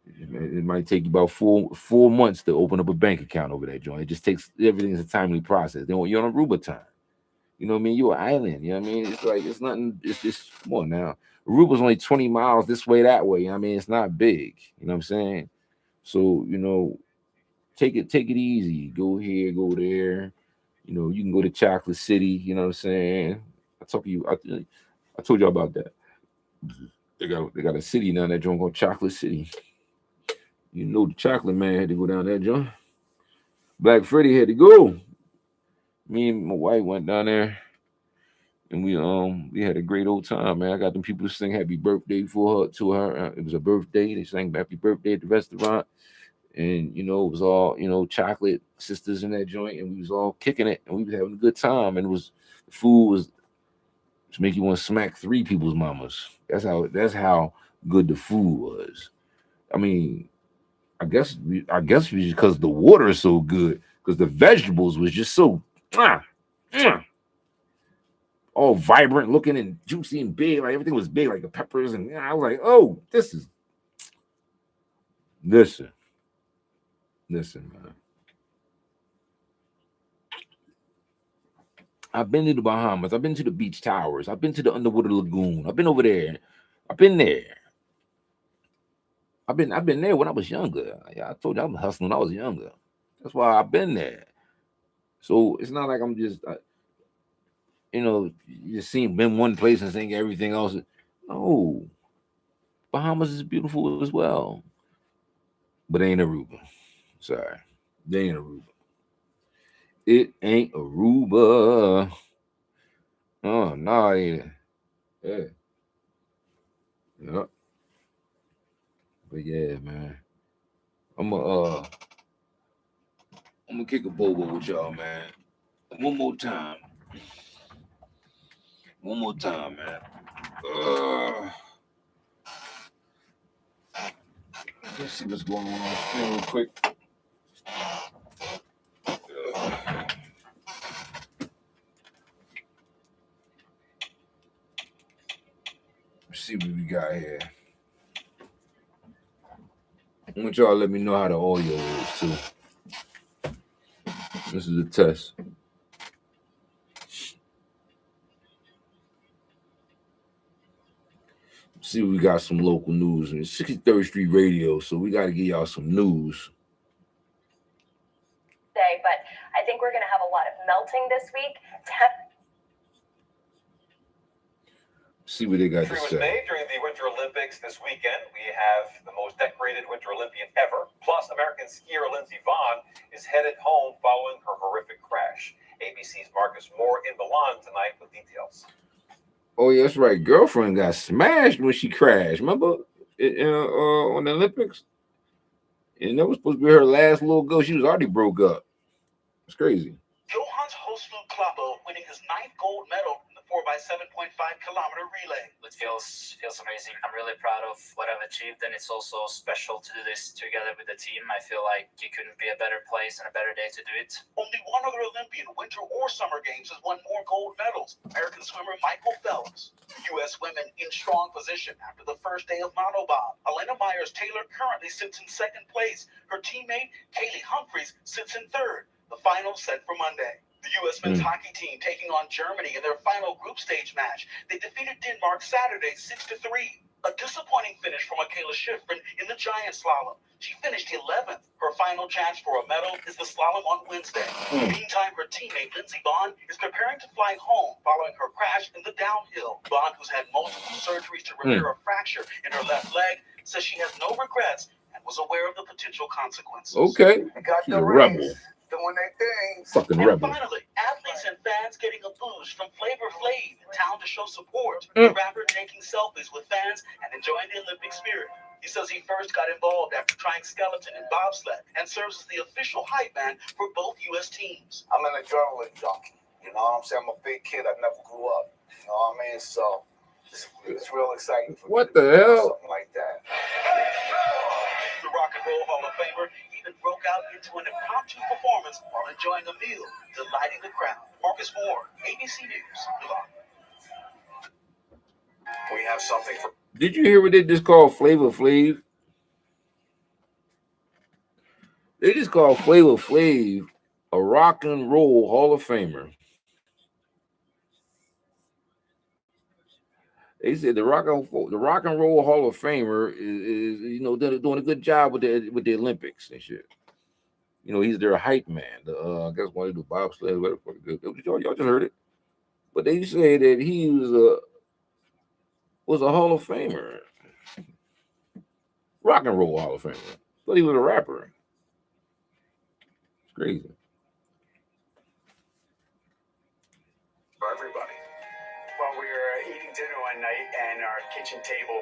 It might take you about four months to open up a bank account over that joint. It just takes everything's a timely process. Then you're on Aruba time. You know what I mean? You're an island. You know what I mean? It's like it's nothing. It's just come on now. Aruba's only 20 miles this way, that way. You know what I mean, it's not big. You know what I'm saying? So, take it easy. Go here, go there. You can go to Chocolate City, you know what I'm saying? I told you about that. They got a city down that joint called Chocolate City. The chocolate man had to go down that joint. Black Freddie had to go. Me and my wife went down there and we had a great old time, man. I got them people to sing happy birthday for her to her. It was a birthday. They sang happy birthday at the restaurant. And it was all chocolate sisters in that joint, and we was all kicking it, and we was having a good time. And the food was to make you want to smack three people's mamas. That's how good the food was. I mean, I guess because the water is so good, because the vegetables was just so mwah, mwah, all vibrant looking and juicy and big. Like everything was big, like the peppers, and I was like, oh, listen, man. I've been to the Bahamas. I've been to the beach towers. I've been to the underwater lagoon. I've been over there. I've been there. I've been there when I was younger. Yeah, I told you I'm hustling when I was younger. That's why I've been there. So it's not like I'm just you just seeing been one place and saying everything else. No, Bahamas is beautiful as well, but it ain't Aruba. Sorry, they ain't Aruba. It ain't Aruba. Oh no, it ain't. Yeah, yeah. But yeah, man. I'm gonna I'm gonna kick a bobo with y'all, man. One more time. One more time, man. Uh, let's see what's going on screen real quick. Let's see what we got here. I want y'all to let me know how the audio is too. This is a test. See, we got some local news. And 63rd Street Radio, so we got to give y'all some news.
But I think we're going to have a lot of melting this week.
See what they got to say.
Was made during the Winter Olympics this weekend. We have the most decorated Winter Olympian ever. Plus, American skier Lindsey Vonn is headed home following her horrific crash. ABC's Marcus Moore in Milan tonight with details.
Oh, yeah, that's right. Girlfriend got smashed when she crashed. Remember on the Olympics? And that was supposed to be her last little go. She was already broke up. It's crazy.
Johannes Hoslu Klappo winning his 9th gold medal in the 4x7.5-kilometer relay.
It feels amazing. I'm really proud of what I've achieved, and it's also special to do this together with the team. I feel like it couldn't be a better place and a better day to do it.
Only one other Olympian, Winter or Summer Games, has won more gold medals. American swimmer Michael Phelps. U.S. women in strong position after the first day of monobob. Elena Myers-Taylor currently sits in 2nd place. Her teammate, Kaylee Humphreys, sits in 3rd. The final set for Monday. The U.S. men's hockey team taking on Germany in their final group stage match. They defeated Denmark Saturday 6-3. A disappointing finish for Michaela Schifrin in the giant slalom. She finished 11th. Her final chance for a medal is the slalom on Wednesday. Meantime, her teammate Lindsey Vonn is preparing to fly home following her crash in the downhill. Vonn, who's had multiple surgeries to repair a fracture in her left leg, says she has no regrets and was aware of the potential consequences.
Okay. She's a rebel.
Doing their thing.
Fucking
And
rebel.
finally, athletes and fans getting a boost from Flavor Flav in town to show support. The rapper taking selfies with fans and enjoying the Olympic spirit. He says he first got involved after trying skeleton and bobsled and serves as the official hype man for both U.S. teams.
I'm an adrenaline junkie. You know what I'm saying? I'm a big kid. I never grew up. You know what I mean? So it's real exciting for me
What
to
the
do
hell?
something like that.
The Rock and Roll Hall of Famer even even broke out into an impromptu performance while enjoying a meal, delighting the crowd. Marcus Moore, ABC News, New York.
We have something for.
Did you hear what they just called Flavor Flav? They just called Flavor Flav a rock and roll Hall of Famer. They said the rock and roll Hall of Famer is doing a good job with the Olympics and shit. You know, he's their hype man. I guess why they do bobsled, whatever. Y'all just heard it. But they say that he was a Hall of Famer, rock and roll Hall of Famer. But he was a rapper. It's crazy.
For everybody.
Well, we were eating dinner one night and our kitchen table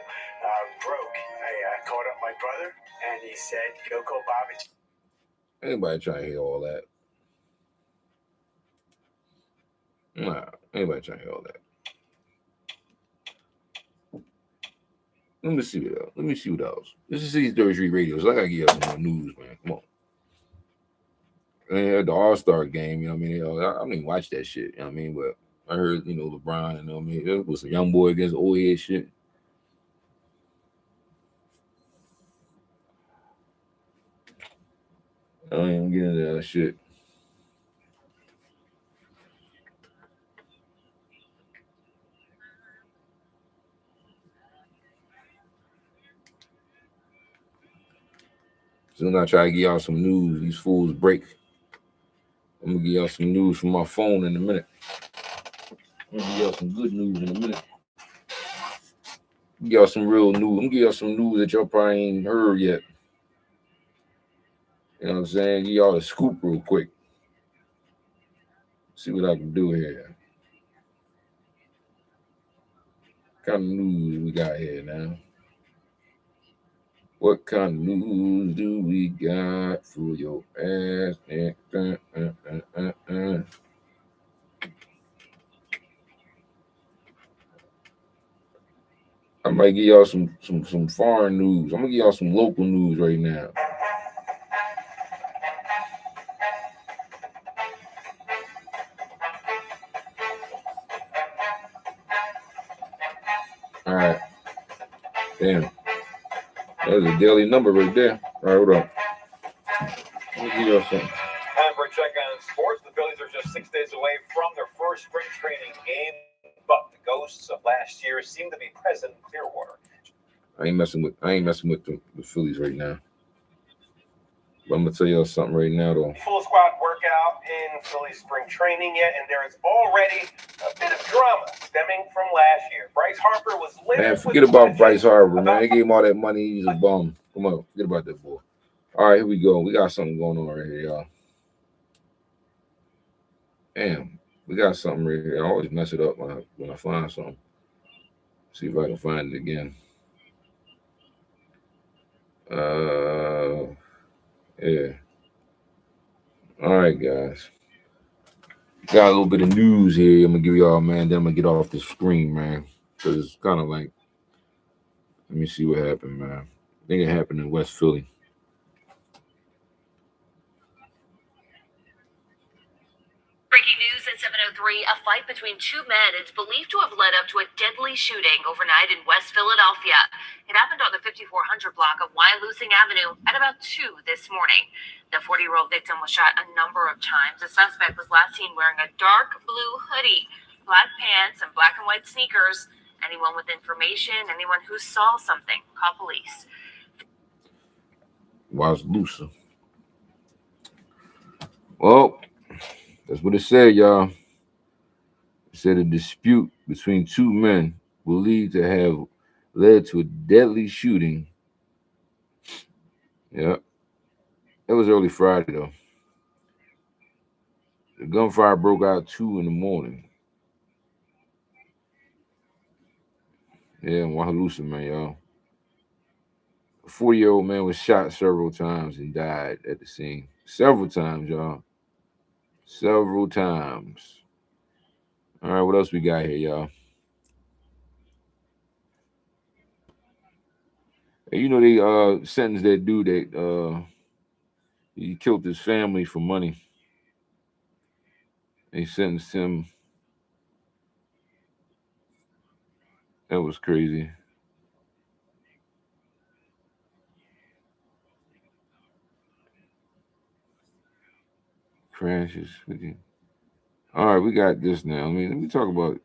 broke. I called up my brother and he said, "Yoko Barbich."
Anybody trying to hear all that? Nah, anybody trying to hear all that? Let me see what else. This is C33 Radio. So I gotta give you some more news, man. Come on. And the All-Star game, you know what I mean? I don't even watch that shit, you know what I mean? But I heard, LeBron, you know what I mean? It was some young boy against old head shit. I don't even get into that shit. Soon I try to give y'all some news. These fools break. I'm gonna give y'all some news from my phone in a minute. I'm gonna give y'all some good news in a minute. Give y'all some real news. I'm gonna give y'all some news that y'all probably ain't heard yet. You know what I'm saying? Give y'all a scoop real quick. See what I can do here. What kind of news we got here now? What kind of news do we got for your ass? I might give y'all some foreign news. I'm gonna give y'all some local news right now. All right. Damn. That was a daily number right there. All right, hold on. Let me give y'all something.
Time for a check on sports. The Phillies are just 6 days away from their first spring training game, but the ghosts of last year seem to be present in Clearwater.
I ain't messing with the Phillies right now. But I'm gonna tell y'all something right now though.
Full squad workout in Phillies spring training yet, and there is already a bit of drama stemming from last year. Bryce Harper was
Man, forget about Bryce Harper, man. They gave him all that money. He's a bum. Come on, forget about that boy. All right, here we go. We got something going on right here, y'all. Damn, we got something right here. I always mess it up when I find something. See if I can find it again. Yeah. All right, guys. Got a little bit of news here. I'm gonna give y'all, man. Then I'm gonna get off the screen, man, because it's kind of like. Let me see what happened, man. I think it happened in West Philly.
Breaking news at 7:03, a fight between two men is believed to have led up to a deadly shooting overnight in West Philadelphia. It happened on the 5400 block of Wyalusing Avenue at about 2 this morning. The 40-year-old victim was shot a number of times. The suspect was last seen wearing a dark blue hoodie, black pants, and black and white sneakers. Anyone with information, anyone who saw something, call police.
Wyalusing. Well, that's what it said, y'all. It said a dispute between two men believed to have led to a deadly shooting. Yeah. It was early Friday, though. The gunfire broke out 2 in the morning. Yeah, Wyalusing, man, y'all. A 40-year-old man was shot several times and died at the scene. Several times, y'all. Several times. All right, what else we got here, y'all? And you know they sentenced that dude that He killed his family for money. They sentenced him. That was crazy. Crashes. All right, we got this now. Let me talk about